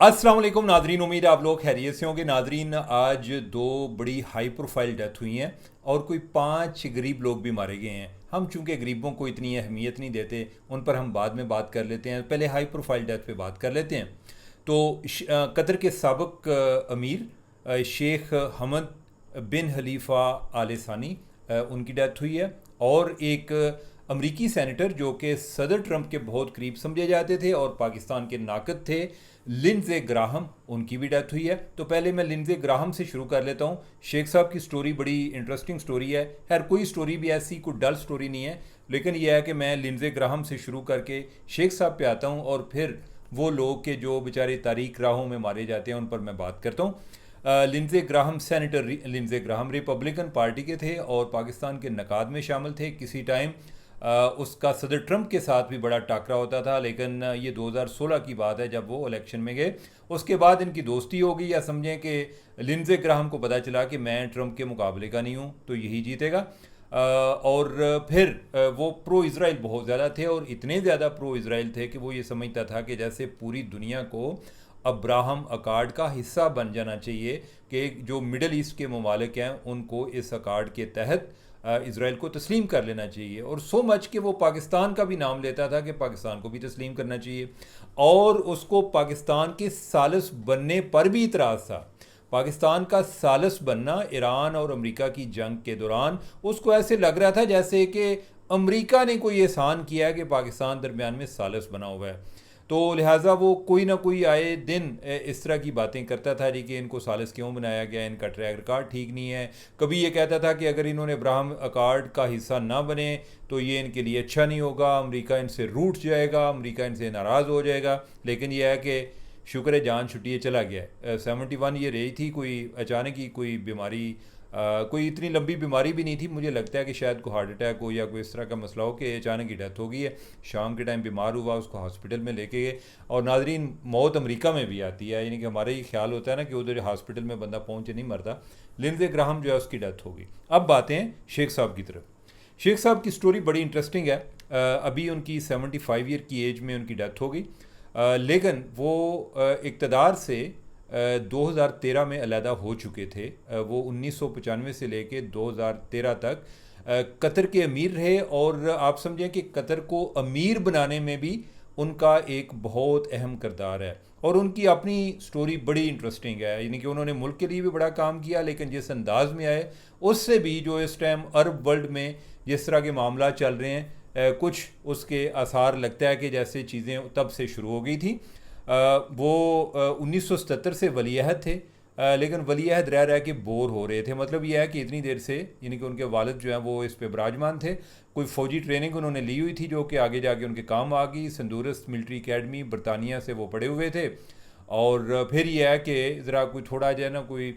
अस्सलाम वालेकुम नाजरीन, उम्मीद है आप लोग खैरियत से होंगे। नाजरीन, आज दो बड़ी हाई प्रोफाइल डेथ हुई हैं और कोई 5 गरीब लोग भी मारे गए हैं। हम चूंकि गरीबों को इतनी अहमियत नहीं देते, उन पर हम बाद में बात कर लेते हैं। पहले हाई प्रोफाइल डेथ पे बात कर लेते हैं। तो कतर के साबिक अमीर शेख हमद बिन खलीफा आल सानी, उनकी डेथ हुई है। और एक अमरीकी सेनेटर जो कि सदर ट्रंप के बहुत करीब समझे जाते थे और पाकिस्तान के नाकद थे, लिंडजे ग्राहम, उनकी भी डेथ हुई है। तो पहले मैं लिंडजे ग्राहम से शुरू कर लेता हूँ। शेख साहब की स्टोरी बड़ी इंटरेस्टिंग स्टोरी है। खैर, कोई स्टोरी भी ऐसी कोई डल स्टोरी नहीं है, लेकिन यह है कि मैं लिंडजे ग्राहम से शुरू करके शेख साहब पे आता हूँ और फिर वो लोग के जो बेचारे तारीख राहों में मारे जाते हैं उन पर मैं बात करता हूँ। Lindsey Graham, senator Lindsey Graham Republican party के थे और पाकिस्तान के नकाद में शामिल थे। किसी टाइम उसका सदर ट्रंप के साथ भी बड़ा टाकरा होता था, लेकिन ये 2016 की बात है जब वो इलेक्शन में गए। उसके बाद इनकी दोस्ती हो गई, या समझें कि लिंडजे ग्राहम को पता चला कि मैं ट्रंप के मुकाबले का नहीं हूँ तो यही जीतेगा। और फिर वो प्रो इसराइल बहुत ज़्यादा थे और इतने ज़्यादा प्रो इसराइल थे कि वो ये समझता था कि जैसे पूरी दुनिया को अब्राहम अकार्ड का हिस्सा बन जाना चाहिए, कि जो मिडल ईस्ट के ममालिक हैं उनको इस अकार्ड के तहत इसराइल को तस्लीम कर लेना चाहिए। और सो मच कि वो पाकिस्तान का भी नाम लेता था कि पाकिस्तान को भी तस्लीम करना चाहिए। और उसको पाकिस्तान के सालिस बनने पर भी इतराज़ था। पाकिस्तान का सालिस बनना ईरान और अमेरिका की जंग के दौरान उसको ऐसे लग रहा था जैसे कि अमेरिका ने कोई एहसान किया है कि पाकिस्तान दरमियान में सालिस बना हुआ है। तो लिहाजा वो कोई ना कोई आए दिन इस तरह की बातें करता था जी कि इनको सालिस क्यों बनाया गया, इनका ट्रैक रिकॉर्ड ठीक नहीं है। कभी ये कहता था कि अगर इन्होंने अब्राहम अकार्ड का हिस्सा ना बने तो ये इनके लिए अच्छा नहीं होगा, अमेरिका इनसे रूठ जाएगा, अमेरिका इनसे नाराज़ हो जाएगा। लेकिन यह है कि शुक्र है जान छुट्टिए चला गया। 71 ये रही थी, कोई अचानक ही कोई बीमारी, कोई इतनी लंबी बीमारी भी नहीं थी। मुझे लगता है कि शायद कोई हार्ट अटैक हो या कोई इस तरह का मसला हो कि अचानक ही डेथ हो गई है। शाम के टाइम बीमार हुआ, उसको हॉस्पिटल में लेके गए। और नाजरीन, मौत अमेरिका में भी आती है, यानी कि हमारा ये ख्याल होता है ना कि उधर हॉस्पिटल में बंदा पहुंचे नहीं मरता। लिंडजे ग्राहम जो है उसकी डेथ हो गई। अब बातें हैं शेख साहब की तरफ। शेख साहब की स्टोरी बड़ी इंटरेस्टिंग है। अभी उनकी 75 ईयर की एज में उनकी डेथ हो गई। लेकिन वो इक़्तिदार से 2013 में अलहदा हो चुके थे। वो 1995 से लेके 2013 तक कतर के अमीर रहे। और आप समझें कि कतर को अमीर बनाने में भी उनका एक बहुत अहम किरदार है। और उनकी अपनी स्टोरी बड़ी इंटरेस्टिंग है, यानी कि उन्होंने मुल्क के लिए भी बड़ा काम किया, लेकिन जिस अंदाज में आए उससे भी जो इस टाइम अरब वर्ल्ड में जिस तरह के मामला चल रहे हैं, कुछ उसके आसार लगता है कि जैसे चीज़ें तब से शुरू हो गई थी। वो 1977 से वली अहद थे, लेकिन वली अहद रह रह के बोर हो रहे थे। मतलब यह है कि इतनी देर से, यानी कि उनके वालिद जो हैं वो इस पे विराजमान थे। कोई फ़ौजी ट्रेनिंग उन्होंने ली हुई थी जो कि आगे जाके उनके काम आ गई। संदूरस मिलिट्री एकेडमी बरतानिया से वो पढ़े हुए थे। और फिर यह है कि ज़रा कोई थोड़ा जो है ना, कोई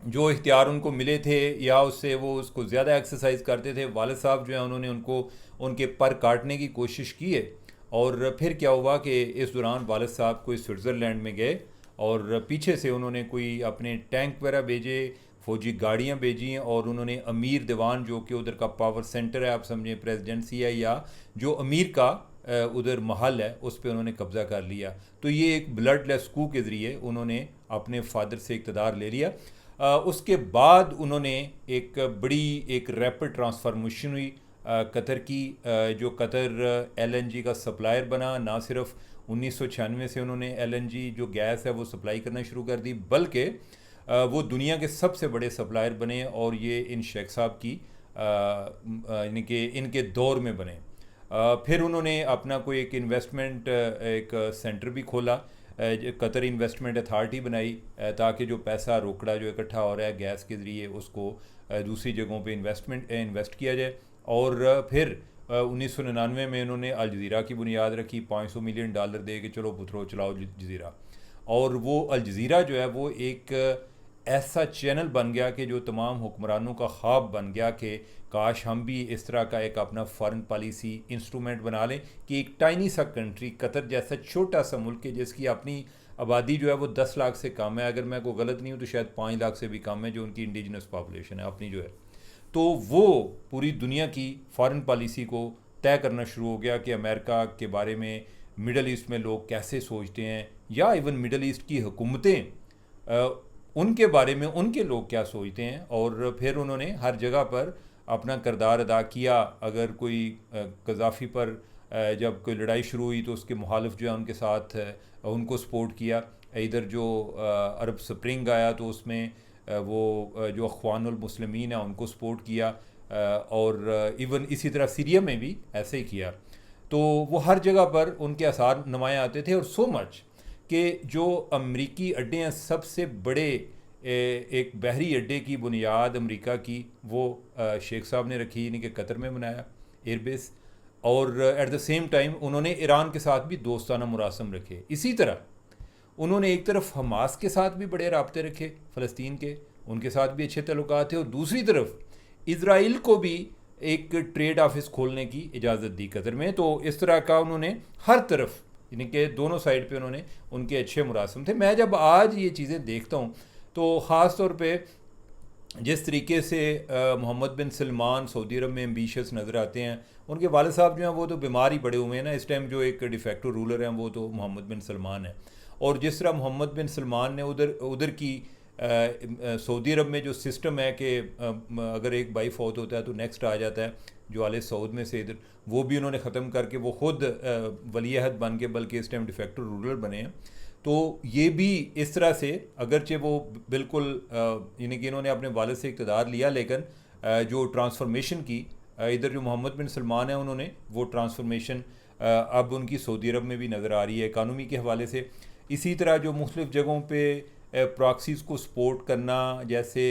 जो इख्तियार उनको मिले थे या उससे वो उसको ज़्यादा एक्सरसाइज करते थे। वालिद साहब जो है उन्होंने उनको उनके पर काटने की कोशिश की है। और फिर क्या हुआ कि इस दौरान वालिद साहब कोई स्विट्ज़रलैंड में गए और पीछे से उन्होंने कोई अपने टैंक वगैरह भेजे, फौजी गाड़ियाँ भेजी, और उन्होंने अमीर दीवान जो कि उधर का पावर सेंटर है, आप समझें प्रेसिडेंसी है, या जो अमीर का उधर महल है, उस पर उन्होंने कब्ज़ा कर लिया। तो ये एक ब्लड लेस कू के ज़रिए उन्होंने अपने फादर से इक़्तिदार ले लिया। उसके बाद उन्होंने एक बड़ी एक रैपिड ट्रांसफॉर्मेशन हुई कतर की, जो कतर एलएनजी का सप्लायर बना। ना सिर्फ 1996 से उन्होंने एलएनजी जो गैस है वो सप्लाई करना शुरू कर दी, बल्कि वो दुनिया के सबसे बड़े सप्लायर बने। और ये इन शेख साहब की यानी कि इनके दौर में बने। फिर उन्होंने अपना कोई एक इन्वेस्टमेंट एक सेंटर भी खोला, कतर इन्वेस्टमेंट अथॉरिटी बनाई, ताकि जो पैसा रोकड़ा जो इकट्ठा हो रहा है गैस के ज़रिए उसको दूसरी जगहों पे इन्वेस्ट किया जाए। और फिर 1999 में उन्होंने अल जज़ीरा की बुनियाद रखी, $500 मिलियन दे के चलो पुत्रो चलाओ जज़ीरा। और वो अल जज़ीरा जो है वो एक ऐसा चैनल बन गया कि जो तमाम हुक्मरानों का ख्वाब बन गया कि काश हम भी इस तरह का एक अपना फॉरेन पॉलिसी इंस्ट्रूमेंट बना लें कि एक टाइनी सा कंट्री, कतर जैसा छोटा सा मुल्क है जिसकी अपनी आबादी जो है वो 10 लाख से कम है, अगर मैं कोई गलत नहीं हूँ तो शायद 5 लाख से भी कम है जो उनकी इंडिजिनस पॉपुलेशन है अपनी जो है। तो वो पूरी दुनिया की फॉरेन पॉलिसी को तय करना शुरू हो गया कि अमेरिका के बारे में मिडल ईस्ट में लोग कैसे सोचते हैं, या इवन मिडल ईस्ट की हुकूमतें उनके बारे में उनके लोग क्या सोचते हैं। और फिर उन्होंने हर जगह पर अपना किरदार अदा किया। अगर कोई कज़ाफ़ी पर जब कोई लड़ाई शुरू हुई तो उसके मुखालिफ जो है उनके साथ उनको सपोर्ट किया। इधर जो अरब स्प्रिंग आया तो उसमें वो जो अख्वानुल मुस्लिमीन है उनको सपोर्ट किया। और इवन इसी तरह सीरिया में भी ऐसे ही किया। तो वो हर जगह पर उनके आसार नुमाया आते थे। और सो मच कि जो अमरीकी अड्डे हैं, सबसे बड़े एक बहरी अड्डे की बुनियाद अमेरिका की वो शेख साहब ने रखी, यानी कि कतर में बनाया एयरबेस। और एट द सेम टाइम उन्होंने ईरान के साथ भी दोस्ताना मुरासम रखे। इसी तरह उन्होंने एक तरफ हमास के साथ भी बड़े राब्ते रखे, फ़लस्तीन के, उनके साथ भी अच्छे तल्लुकात थे। और दूसरी तरफ इसराइल को भी एक ट्रेड ऑफिस खोलने की इजाज़त दी कतर में। तो इस तरह का उन्होंने हर तरफ, यानी कि दोनों साइड पे उन्होंने उनके अच्छे मुरासम थे। मैं जब आज ये चीज़ें देखता हूँ तो ख़ास तौर पे जिस तरीके से मोहम्मद बिन सलमान सऊदी अरब में एम्बिशियस नज़र आते हैं। उनके वालिद साहब जो हैं वो तो बीमार ही पड़े हुए हैं ना इस टाइम। जो एक डिफेक्टो रूलर हैं वो तो मोहम्मद बिन सलमान है। और जिस तरह मोहम्मद बिन सलमान ने उधर की सऊदी अरब में जो सिस्टम है कि अगर एक भाई फौत होता है तो नेक्स्ट आ जाता है जो आले सऊद में से इधर, वो भी उन्होंने ख़त्म करके वो ख़ुद वली अहद बन के, बल्कि इस टाइम डिफेक्टो रूलर बने हैं। तो ये भी इस तरह से, अगरचे वो बिल्कुल यानी कि इन्होंने अपने वालिद से इक़्तिदार लिया, लेकिन जो ट्रांसफॉर्मेशन की इधर जो मोहम्मद बिन सलमान है उन्होंने वो ट्रांसफॉर्मेशन अब उनकी सऊदी अरब में भी नज़र आ रही है इकानमी के हवाले से। इसी तरह जो मुख्तलिफ़ जगहों पे प्रॉक्सीज़ को सपोर्ट करना, जैसे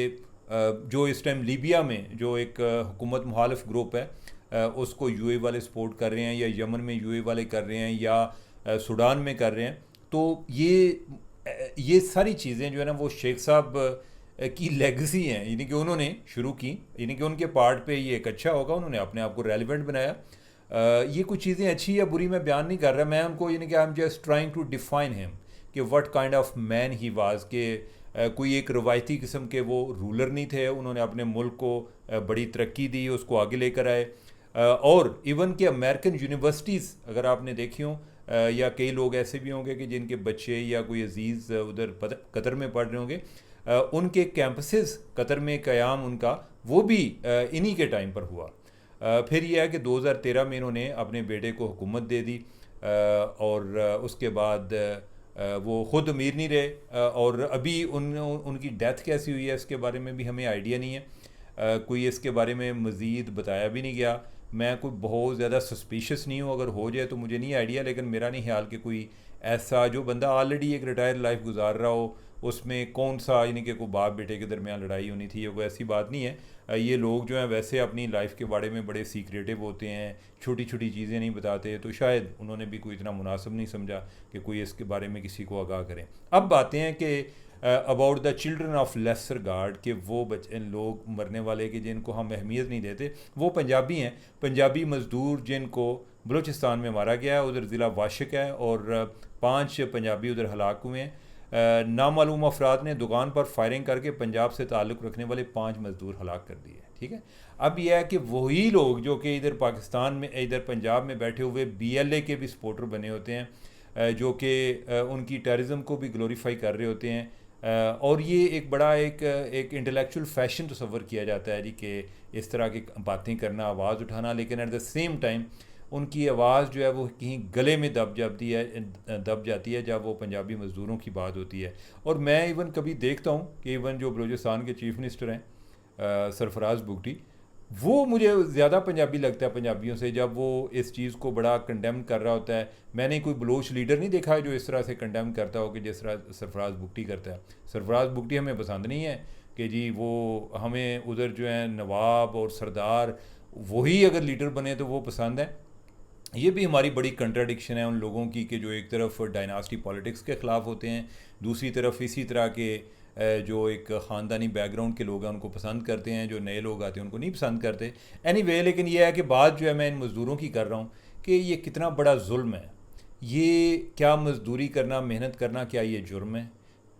जो इस टाइम लीबिया में जो एक हुकूमत मुखालिफ ग्रुप है उसको यूए वाले सपोर्ट कर रहे हैं, या यमन में यूए वाले कर रहे हैं, या सूडान में कर रहे हैं। तो ये सारी चीज़ें जो है ना वो शेख साहब की लेगेसी हैं, यानी कि उन्होंने शुरू की, यानी कि उनके पार्ट पे ये एक अच्छा होगा, उन्होंने अपने आप को रेलिवेंट बनाया। ये कुछ चीज़ें अच्छी या बुरी मैं बयान नहीं कर रहा, मैं उनको यानी कि I am just trying to define him कि what kind of man he was, के कोई एक रवायती किस्म के वो रूलर नहीं थे। उन्होंने अपने मुल्क को बड़ी तरक्की दी, उसको आगे लेकर आए। और इवन के अमेरिकन यूनिवर्सिटीज़ अगर आपने देखी हों, या कई लोग ऐसे भी होंगे कि जिनके बच्चे या कोई अजीज़ उधर कतर में पढ़ रहे होंगे, उनके कैंपसेस कतर में क़याम उनका वो भी इन्हीं के टाइम पर हुआ। फिर यह है कि 2013 में इन्होंने अपने बेटे को हुकूमत दे दी। और उसके बाद वो ख़ुद अमीर नहीं रहे। और अभी उनकी डेथ कैसी हुई है इसके बारे में भी हमें आइडिया नहीं है। कोई इसके बारे में मज़ीद बताया भी नहीं गया। मैं कोई बहुत ज़्यादा सस्पिशियस नहीं हूँ, अगर हो जाए तो मुझे नहीं आइडिया, लेकिन मेरा नहीं ख्याल कि कोई ऐसा जो बंदा ऑलरेडी एक रिटायर लाइफ गुजार रहा हो उसमें कौन सा यानी कि कोई बाप बेटे के दरमियान लड़ाई होनी थी, वो ऐसी बात नहीं है। ये लोग जो हैं वैसे अपनी लाइफ के बारे में बड़े सीक्रेटिव होते हैं, छोटी छोटी चीज़ें नहीं बताते। तो शायद उन्होंने भी कोई इतना मुनासिब नहीं समझा कि कोई इसके बारे में किसी को आगाह करें। अब बातें हैं कि about the children of lesser god, के वो बच्चे लोग मरने वाले कि जिनको हम अहमियत नहीं देते, वो पंजाबी हैं। पंजाबी मज़दूर जिनको बलूचिस्तान में मारा गया है, उधर ज़िला वाशिक है, और 5 पंजाबी उधर हलाक हुए हैं। नामालूम अफराद ने दुकान पर फायरिंग करके पंजाब से ताल्लुक़ रखने वाले 5 मज़दूर हलाक कर दिए। ठीक है, अब यह है कि वही लोग जो कि इधर पाकिस्तान में, इधर पंजाब में बैठे हुए BLA के भी सपोर्टर बने होते हैं, जो कि उनकी टेररिज्म को भी ग्लोरीफाई कर रहे होते हैं। और ये एक बड़ा एक इंटेलेक्चुअल फैशन तस्वर किया जाता है जी कि इस तरह की बातें करना, आवाज़ उठाना, लेकिन एट द सेम टाइम उनकी आवाज़ जो है वो कहीं गले में दब जाती है जब वो पंजाबी मज़दूरों की बात होती है। और मैं इवन कभी देखता हूँ कि इवन जो बलूचिस्तान के चीफ़ मिनिस्टर हैं सरफराज बुगटी, वो मुझे ज़्यादा पंजाबी लगता है पंजाबियों से, जब वो इस चीज़ को बड़ा कंडेम कर रहा होता है। मैंने कोई बलोच लीडर नहीं देखा है जो इस तरह से कंडेम करता हो कि जिस तरह सरफराज बुगटी करता है। सरफराज बुगटी हमें पसंद नहीं है कि जी वो हमें उधर जो है नवाब और सरदार वही अगर लीडर बने तो वो पसंद है। ये भी हमारी बड़ी कंट्राडिक्शन है उन लोगों की कि जो एक तरफ डायनास्टी पॉलिटिक्स के ख़िलाफ़ होते हैं, दूसरी तरफ इसी तरह के जो एक ख़ानदानी बैकग्राउंड के लोग हैं उनको पसंद करते हैं, जो नए लोग आते हैं उनको नहीं पसंद करते। एनीवे, लेकिन यह है कि बात जो है मैं इन मज़दूरों की कर रहा हूँ कि ये कितना बड़ा जुल्म है। ये क्या मज़दूरी करना, मेहनत करना, क्या ये जुर्म है?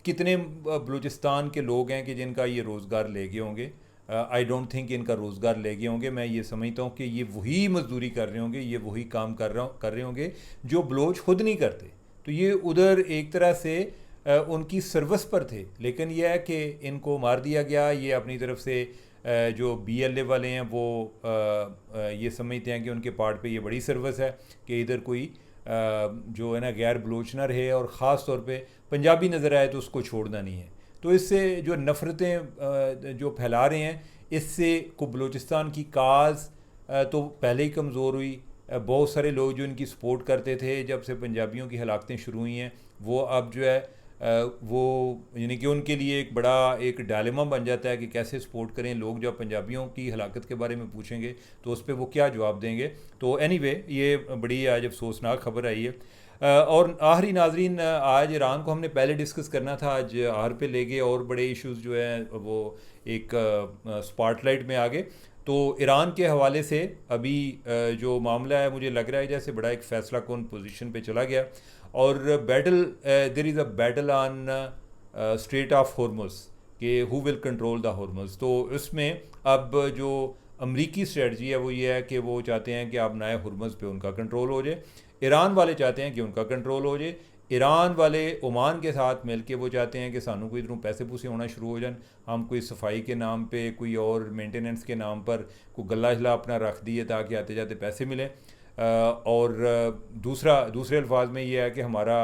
कितने बलूचिस्तान के लोग हैं कि जिनका ये रोज़गार ले गए होंगे आई डोंट थिंक इनका रोज़गार ले गए होंगे। मैं ये समझता हूँ कि ये वही मजदूरी कर रहे होंगे, ये वही काम कर रहे होंगे जो बलोच खुद नहीं करते। तो ये उधर एक तरह से उनकी सर्विस पर थे, लेकिन यह है कि इनको मार दिया गया। ये अपनी तरफ से जो BLA वाले हैं वो ये समझते हैं कि उनके पार्ट पे ये बड़ी सर्विस है कि इधर कोई जो है ना गैर बलोच ना रहे, और ख़ास तौर पे पंजाबी नज़र आए तो उसको छोड़ना नहीं है। तो इससे जो नफ़रतें जो फैला रहे हैं, इससे को बलूचिस्तान की काज तो पहले ही कमज़ोर हुई। बहुत सारे लोग जो इनकी सपोर्ट करते थे जब से पंजाबियों की हलाकतें शुरू हुई हैं, वो अब जो है वो यानी कि उनके लिए एक बड़ा एक डायलेमा बन जाता है कि कैसे सपोर्ट करें। लोग जब पंजाबियों की हलाकत के बारे में पूछेंगे तो उस पर वो क्या जवाब देंगे। तो एनीवे ये बड़ी आज अफसोसनाक खबर आई है। और आखिरी नाजरीन, आज ईरान को हमने पहले डिस्कस करना था, आज आखिर पे ले गए और बड़े इश्यूज जो हैं वो एक स्पॉटलाइट में आ गए। तो ईरान के हवाले से अभी जो मामला है, मुझे लग रहा है जैसे बड़ा एक फ़ैसला कौन पोजीशन पे चला गया। और battle there is a battle on strait of Hormuz कि who will control the Hormuz. तो इसमें अब जो अमरीकी स्ट्रेटजी है वो ये है कि वो चाहते हैं कि अब नए हॉर्मुज़ पे उनका कंट्रोल हो जाए। ईरान वाले चाहते हैं कि उनका कंट्रोल हो जाए। ईरान वाले ओमान के साथ मिल के वो चाहते हैं कि सानू कोई इधरों पैसे पूसे होना शुरू हो जाए, हम कोई सफाई के नाम पे, कोई और मेंटेनेंस के नाम पर कोई गला शला अपना रख दिए ताकि आते जाते पैसे मिले। और दूसरे अल्फाज में ये है कि हमारा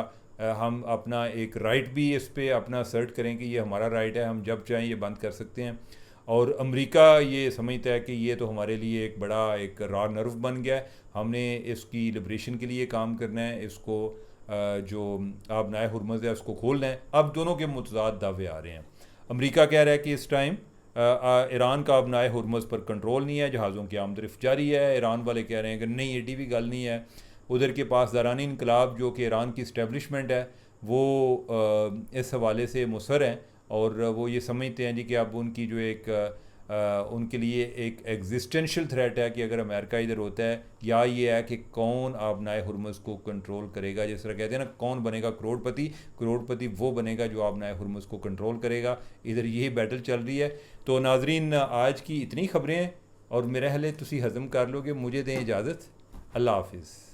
हम अपना एक राइट भी इस पर अपना सर्ट करें कि ये हमारा राइट है, हम जब चाहें ये बंद कर सकते हैं। और अमेरिका ये समझता है कि ये तो हमारे लिए एक बड़ा एक रॉ नर्व बन गया है, हमने इसकी लिबरेशन के लिए काम करना है, इसको जो अब नए हुर्मुज़ है उसको खोलना है। अब दोनों के मुतज़ाद दावे आ रहे हैं। अमेरिका कह रहा है कि इस टाइम ईरान का अब नए हुर्मुज़ पर कंट्रोल नहीं है, जहाज़ों की आमदरफ्त जारी है। ईरान वाले कह रहे हैं कि नहीं, एडी भी गल नहीं है। उधर के पास दरानी इनकलाब जो कि ईरान की इस्टेब्लिशमेंट है वो इस हवाले से मुसर हैं, और वो ये समझते हैं जी कि अब उनकी जो एक उनके लिए एक एग्जिस्टेंशियल थ्रेट है कि अगर अमेरिका इधर होता है, या ये है कि कौन अब नए हुर्मुज़ को कंट्रोल करेगा। जिस तरह कहते हैं ना, कौन बनेगा करोड़पति, करोड़पति वो बनेगा जो अब नए हुर्मुज़ को कंट्रोल करेगा। इधर यही बैटल चल रही है। तो नाजरीन, आज की इतनी खबरें हैं और मेरे हले तुसी हज़म कर लोगे। मुझे दें इजाज़त। अल्लाह हाफिज़।